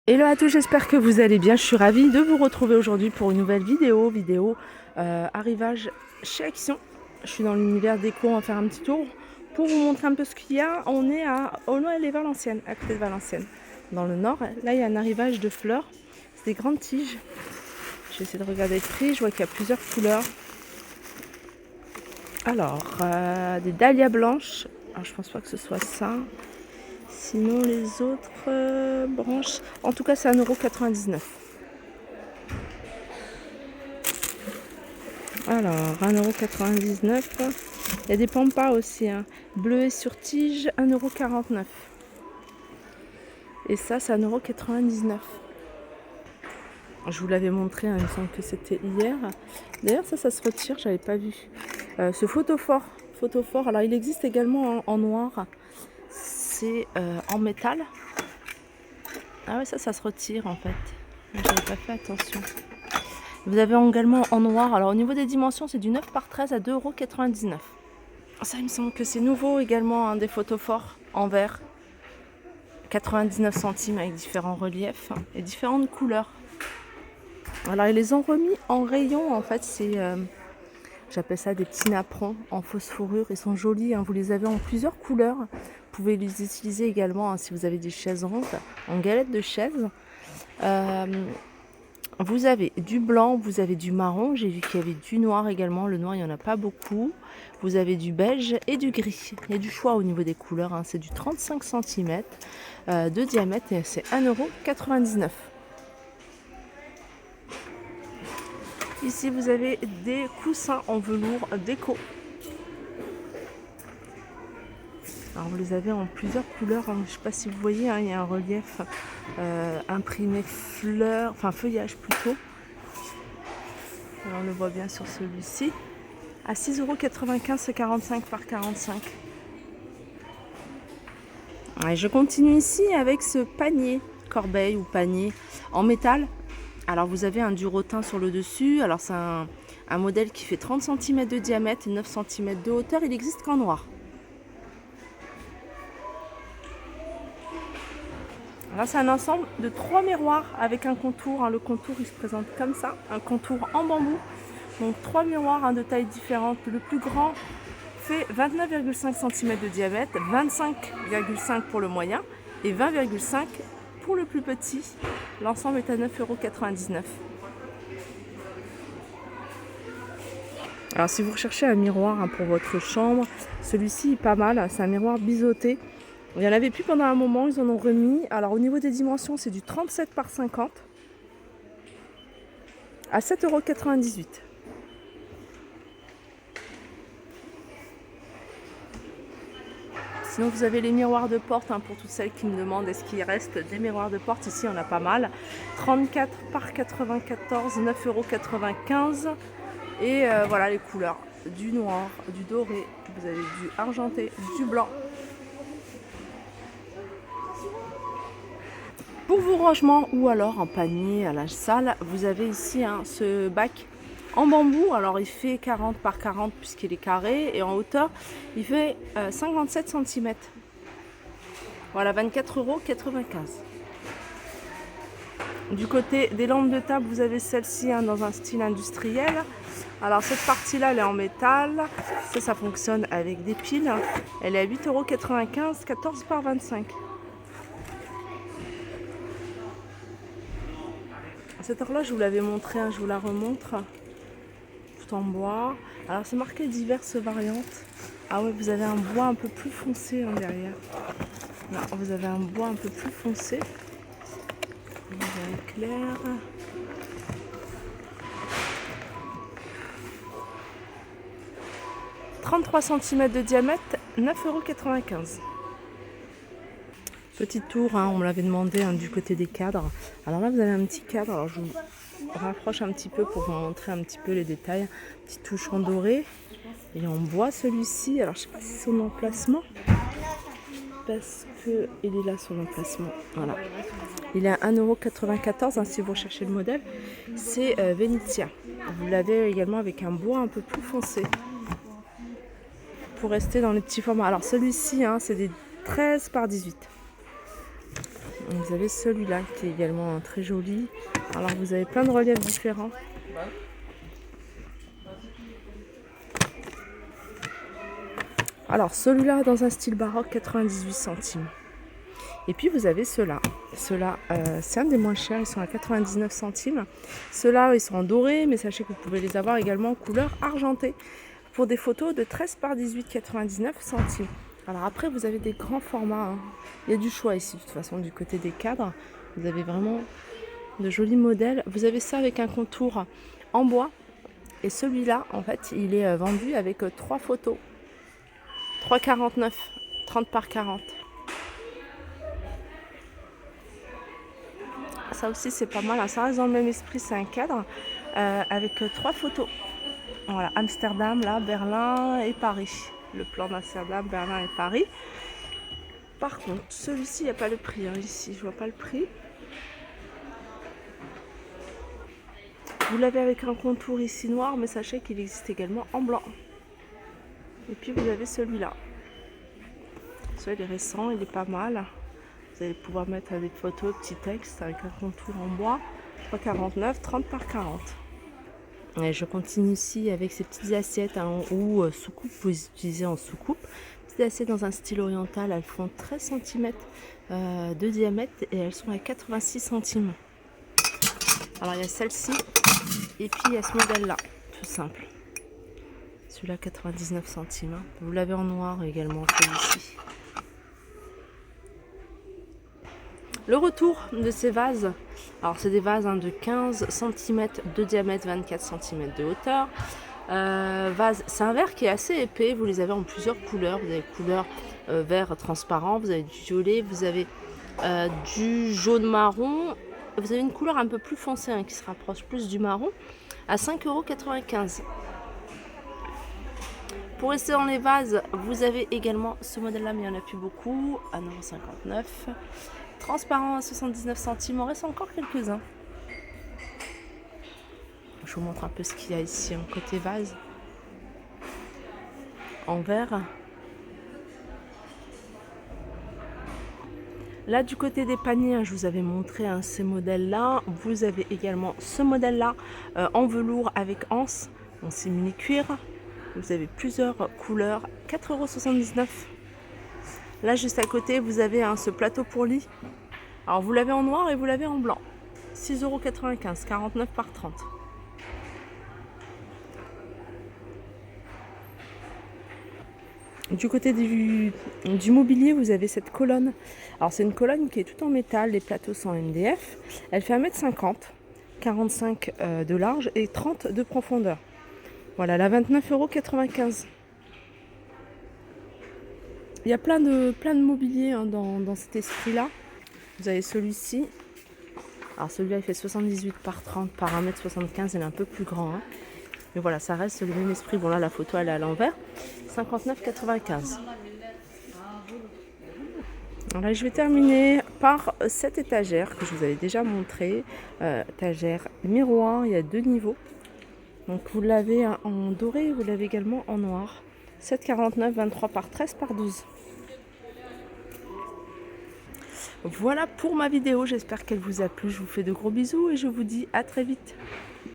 Hello à tous, j'espère que vous allez bien. Je suis ravie de vous retrouver aujourd'hui pour une nouvelle vidéo arrivage chez Action. Je suis dans l'univers déco, on va faire un petit tour pour vous montrer un peu ce qu'il y a. On est à Aulnoy-les-Valenciennes, à côté de Valenciennes, dans le nord. Là, il y a un arrivage de fleurs, c'est des grandes tiges. Je vais essayer de regarder le prix, je vois qu'il y a plusieurs couleurs. Alors, des dahlias blanches, alors je pense pas que ce soit ça. Sinon les autres branches, en tout cas c'est 1,99 €. Alors 1,99 €. Il y a des pampas aussi, hein. Bleuet sur tige, 1,49 €. Et ça c'est 1,99 €. Je vous l'avais montré, hein, il me semble que c'était hier. D'ailleurs ça se retire, j'avais pas vu. Ce photophore, alors il existe également en noir. C'est en métal. Ah ouais, ça se retire en fait. J'avais pas fait attention. Vous avez également en noir. Alors au niveau des dimensions, c'est du 9 par 13 à 2,99 €. Ça, il me semble que c'est nouveau également, hein, des photophores en verre. 99 centimes avec différents reliefs et différentes couleurs. Alors ils les ont remis en rayon en fait. C'est j'appelle ça des petits napperons en fausse fourrure. Ils sont jolis, hein. Vous les avez en plusieurs couleurs. Vous pouvez les utiliser également, hein, si vous avez des chaises rondes, en galette de chaise. Vous avez du blanc, vous avez du marron. J'ai vu qu'il y avait du noir également. Le noir, il n'y en a pas beaucoup. Vous avez du beige et du gris. Il y a du choix au niveau des couleurs, hein. C'est du 35 cm de diamètre et c'est 1,99 €. Ici, vous avez des coussins en velours déco. Alors, vous les avez en plusieurs couleurs, hein. Je ne sais pas si vous voyez, hein, il y a un relief imprimé fleurs, enfin feuillage plutôt. Alors, on le voit bien sur celui-ci. À 6,95 €, c'est 45 par 45. Et je continue ici avec ce panier, corbeille ou panier en métal. Alors vous avez un durotin sur le dessus. Alors c'est un modèle qui fait 30 cm de diamètre et 9 cm de hauteur. Il n'existe qu'en noir. Là c'est un ensemble de 3 miroirs avec un contour, hein. Le contour il se présente comme ça, un contour en bambou. Donc 3 miroirs, hein, de tailles différentes. Le plus grand fait 29,5 cm de diamètre, 25,5 pour le moyen et 20,5 pour le plus petit. L'ensemble est à 9,99 €. Alors si vous recherchez un miroir, hein, pour votre chambre, celui-ci est pas mal. C'est un miroir biseauté. Il n'y en avait plus pendant un moment, ils en ont remis. Alors au niveau des dimensions, c'est du 37 par 50 à 7,98 €. Sinon vous avez les miroirs de porte, hein, pour toutes celles qui me demandent est-ce qu'il reste des miroirs de porte. Ici on a pas mal. 34 par 94, 9,95 €. Et voilà les couleurs, du noir, du doré, vous avez du argenté, du blanc. Pour vos rangements ou alors en panier à la salle, vous avez ici, hein, ce bac en bambou. Alors il fait 40 par 40 puisqu'il est carré et en hauteur il fait 57 cm. Voilà, 24,95 €. Du côté des lampes de table, vous avez celle-ci, hein, dans un style industriel. Alors cette partie-là, elle est en métal. Ça fonctionne avec des piles. Elle est à 8,95 €, 14 par 25. Cette horloge, je vous l'avais montré, hein, je vous la remontre. Tout en bois. Alors c'est marqué diverses variantes. Ah ouais, vous avez un bois un peu plus foncé, hein, derrière. Là, vous avez un bois un peu plus foncé. Vous avez clair. 33 cm de diamètre, 9,95 €. Petite tour, hein, on me l'avait demandé, hein, du côté des cadres. Alors là, vous avez un petit cadre. Alors je vous rapproche un petit peu pour vous montrer un petit peu les détails. Petite touche en doré et en bois celui-ci. Alors je sais pas si c'est son emplacement parce que il est là son emplacement. Voilà. Il est à 1,94 €, hein, si vous recherchez le modèle. C'est Venezia. Vous l'avez également avec un bois un peu plus foncé pour rester dans les petits formats. Alors celui-ci, hein, c'est des 13 par 18. Vous avez celui-là qui est également très joli. Alors vous avez plein de reliefs différents. Alors celui-là dans un style baroque, 98 centimes. Et puis vous avez ceux-là. Ceux-là, c'est un des moins chers, ils sont à 99 centimes. Ceux-là, ils sont en doré, mais sachez que vous pouvez les avoir également en couleur argentée. Pour des photos de 13 par 18, 99 centimes. Alors après, vous avez des grands formats. Hein. Il y a du choix ici, de toute façon, du côté des cadres. Vous avez vraiment de jolis modèles. Vous avez ça avec un contour en bois. Et celui-là, en fait, il est vendu avec 3 photos. 3,49, 30 par 40. Ça aussi, c'est pas mal. Hein. Ça reste dans le même esprit, c'est un cadre avec 3 photos. Voilà, Amsterdam, là, Berlin et Paris. Le plan d'Amsterdam, Berlin et Paris. Par contre, celui-ci, il n'y a pas le prix. Hein, ici, je vois pas le prix. Vous l'avez avec un contour ici noir, mais sachez qu'il existe également en blanc. Et puis, vous avez celui-là. Celui-là, il est récent, il est pas mal. Vous allez pouvoir mettre des photos, petits textes avec un contour en bois. 3,49, 30 par 40. Et je continue ici avec ces petites assiettes hein, ou soucoupe, vous les utilisez en soucoupe. Petites assiettes dans un style oriental, elles font 13 cm de diamètre et elles sont à 86 centimes. Alors il y a celle-ci et puis il y a ce modèle-là, tout simple. Celui-là 99 centimes. Hein. Vous l'avez en noir également, celui-ci. Le retour de ces vases, alors c'est des vases hein, de 15 cm de diamètre, 24 cm de hauteur. C'est un verre qui est assez épais, vous les avez en plusieurs couleurs. Vous avez couleur vert transparent, vous avez du violet, vous avez du jaune marron. Vous avez une couleur un peu plus foncée hein, qui se rapproche plus du marron à 5,95 €. Pour rester dans les vases, vous avez également ce modèle-là, mais il n'y en a plus beaucoup, à 9,59 €. Transparent à 79 centimes, on reste encore quelques-uns. Je vous montre un peu ce qu'il y a ici en côté vase. En verre. Là du côté des paniers, je vous avais montré hein, ces modèles-là. Vous avez également ce modèle-là en velours avec anse, en simili cuir. Vous avez plusieurs couleurs, 4,79 €. Là juste à côté, vous avez hein, ce plateau pour lit. Alors vous l'avez en noir et vous l'avez en blanc. 6,95 €, 49 par 30. Du côté du mobilier, vous avez cette colonne. Alors c'est une colonne qui est toute en métal, les plateaux sont MDF. Elle fait 1,50 m, 45 de large et 30 de profondeur. Voilà, la 29,95 €. Il y a plein de mobilier hein, dans cet esprit-là. Vous avez celui-ci. Alors celui-là, il fait 78 par 30 par 1,75 m. Il est un peu plus grand. Hein. Mais voilà, ça reste le même esprit. Bon là, la photo, elle est à l'envers. 59,95 €. Alors là, je vais terminer par cette étagère que je vous avais déjà montré. Étagère miroir, il y a 2 niveaux. Donc vous l'avez en doré, vous l'avez également en noir. 7,49 €, 23 par 13 par 12. Voilà pour ma vidéo, j'espère qu'elle vous a plu. Je vous fais de gros bisous et je vous dis à très vite.